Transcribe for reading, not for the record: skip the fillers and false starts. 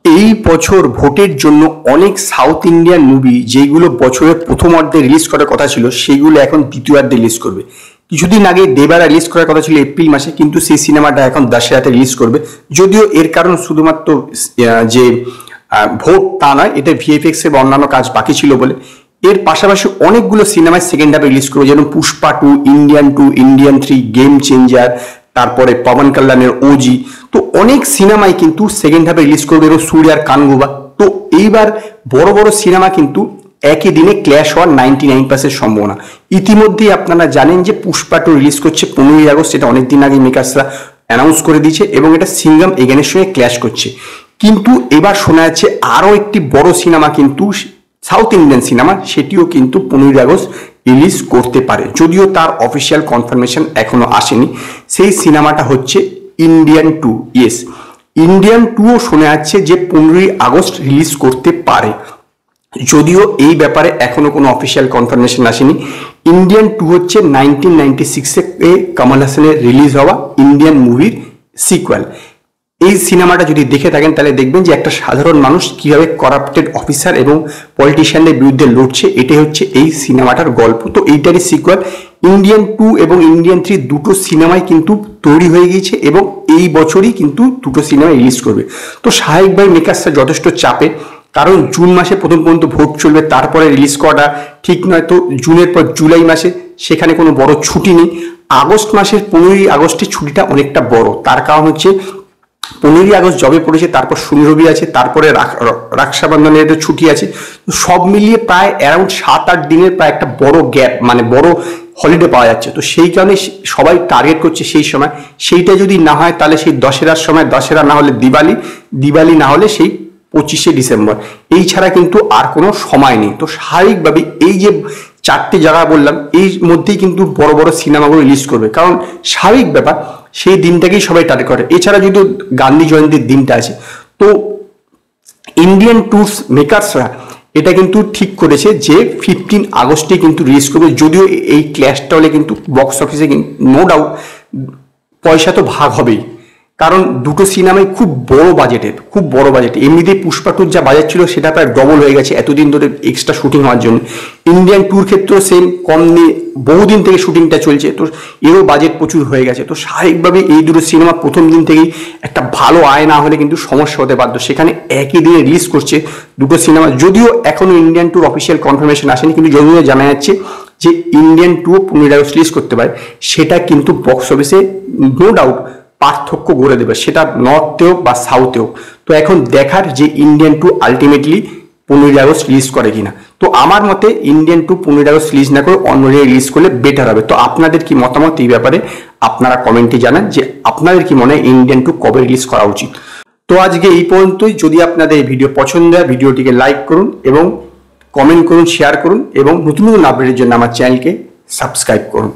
এই বছর ভোটের জন্য অনেক সাউথ ইন্ডিয়ান মুভি যেগুলো বছরের প্রথমার্ধে রিলিজ করার কথা ছিল সেগুলো এখন দ্বিতীয়ার্ধে রিলিজ করবে। কিছুদিন আগে দেবারা রিলিজ করার কথা ছিল এপ্রিল মাসে, কিন্তু সেই সিনেমাটা এখন দশেরাতে রিলিজ করবে। যদিও এর কারণ শুধুমাত্র যে ভোট তা নয়, এটা ভিএফএক্স এর অন্যান্য কাজ বাকি ছিল বলে। এর পাশাপাশি অনেকগুলো সিনেমায় সেকেন্ড হাফে রিলিজ করবে, যেমন Pushpa 2, Indian 2, Indian 3, game changer, তারপরে পবন কল্যাণের ওজি। তো অনেক সিনেমাই কিন্তু সেকেন্ড হাফে রিলিজ করবে, এবং সূর্যার কানগুবা। তো এইবার বড় বড় সিনেমা কিন্তু একই দিনে ক্ল্যাশ হওয়ার 99% সম্ভাবনা। ইতিমধ্যেই আপনারা জানেন যে পুষ্পা 2 রিলিজ করছে 15ই আগস্ট, এটা অনেকদিন আগে মেকার্সরা অ্যানাউন্স করে দিয়েছে, এবং এটা সিঙ্গাম এগেনের সঙ্গে ক্ল্যাশ করছে। কিন্তু এবার শোনা যাচ্ছে আরও একটি বড় সিনেমা কিন্তু সাউথ ইন্ডিয়ান সিনেমা, সেটিও কিন্তু 15ই আগস্ট রিলিজ করতে পারে, যদিও তার অফিসিয়াল কনফার্মেশন এখনো আসেনি। সেই সিনেমাটা হচ্ছে ইন্ডিয়ান 2। ইয়েস, ইন্ডিয়ান 2ও শোনা যাচ্ছে যে 15ই আগস্ট রিলিজ করতে পারে, যদিও এই ব্যাপারে এখনো কোনো অফিসিয়াল কনফার্মেশন আসেনি। ইন্ডিয়ান 2 হচ্ছে 1996-এ কমল হাসানের রিলিজ হওয়া ইন্ডিয়ান মুভির সিকুয়াল। এই সিনেমাটা যদি দেখে থাকেন তাহলে দেখবেন যে একটা সাধারণ মানুষ কিভাবে করাপ্টেড অফিসার এবং পলিটিশিয়ানদের বিরুদ্ধে লড়ছে, এটাই হচ্ছে এই সিনেমাটার গল্প। তো এইটারই সিকুয়াল ইন্ডিয়ান 2 এবং ইন্ডিয়ান 3 দুটো সিনেমাই কিন্তু তৈরি হয়ে গিয়েছে, এবং এই বছরই কিন্তু দুটো সিনেমা রিলিজ করবে। তো স্বাভাবিকভাবে মেকার্সরা যথেষ্ট চাপে, কারণ জুন মাসে প্রথম পর্যন্ত ভোট চলবে, তারপরে রিলিজ করাটা ঠিক নয়। তো জুনের পর জুলাই মাসে সেখানে কোনো বড় ছুটি নেই। আগস্ট মাসের 15ই আগস্টের ছুটিটা অনেকটা বড়, তার কারণ হচ্ছে 15ই আগস্ট জবে পড়েছে, তারপর শনি রবি আছে, তারপরে রক্ষাবন্ধনের ছুটি আছে। সব মিলিয়ে প্রায় অ্যারাউন্ড 7-8 দিনের প্রায় একটা বড় গ্যাপ, মানে বড় হলিডে পাওয়া যাচ্ছে। তো সেই কারণে সবাই টার্গেট করছে সেই সময়। সেইটা যদি না হয় তাহলে সেই দশেরার সময়, দশেরা না হলে দিওয়ালি, দিওয়ালি না হলে সেই 25শে ডিসেম্বর। এই ছাড়া কিন্তু আর কোনো সময় নেই। তো স্বাভাবিকভাবে এই যে 4টে জায়গা বললাম, এর মধ্যেই কিন্তু বড় বড় সিনেমাগুলো রিলিজ করবে, কারণ স্বাভাবিক ব্যাপার সেই দিনটাকেই সবাই টার্গেট করে। এছাড়া যদি গান্ধী জয়ন্তীর দিনটা আছে, তো ইন্ডিয়ান ট্যুরস মেকার্সরা এটা কিন্তু ঠিক করেছে যে 15 আগস্টে কিন্তু রিলিজ করবে। যদিও এই ক্ল্যাশটা হলে কিন্তু বক্স অফিসে নো ডাউট পয়সা তো ভাগ হবেই, কারণ দুটো সিনেমাই খুব বড় বাজেটের, খুব বড় বাজেট। এমনিতেই পুষ্পা 2 যা বাজেট ছিল সেটা প্রায় ডবল হয়ে গেছে এতদিন ধরে এক্সট্রা শুটিং হওয়ার জন্য। ইন্ডিয়ান 2-র ক্ষেত্রেও সেম, কম নিয়ে বহুদিন থেকে শুটিংটা চলছে, তো এরও বাজেট প্রচুর হয়ে গেছে। তো স্বাভাবিকভাবে এই দুটো সিনেমা প্রথম দিন থেকেই একটা ভালো আয় না হলে কিন্তু সমস্যা হতে বাধ্য। সেখানে একই দিনে রিলিজ করছে দুটো সিনেমা, যদিও এখনো ইন্ডিয়ান 2-র অফিসিয়াল কনফার্মেশন আসেনি, কিন্তু যদিও জানা যাচ্ছে যে ইন্ডিয়ান 2 15 আগস্ট রিলিজ করতে পারে। সেটা কিন্তু বক্স অফিসে নো ডাউট পার্থক্য গড়ে দেবে, সেটা নর্থেও বা সাউথেও। তো এখন দেখার যে ইন্ডিয়ান 2 আলটিমেটলি 15 আগস্ট রিলিজ করে কিনা। তো আমার মতে ইন্ডিয়ান 2 15 আগস্ট রিলিজ না করে অন্য রিলিজ করলে বেটার হবে। তো আপনাদের কি মতামত এই ব্যাপারে আপনারা কমেন্টে জানান, যে আপনাদের কি মনে হয় ইন্ডিয়ান 2 কবে রিলিজ করা উচিত। তো আজকে এই পর্যন্তই। যদি আপনাদের এই ভিডিও পছন্দ হয় ভিডিওটিকে লাইক করুন এবং কমেন্ট করুন, শেয়ার করুন, এবং নতুন নতুন আপডেটের জন্য আমার চ্যানেলকে সাবস্ক্রাইব করুন।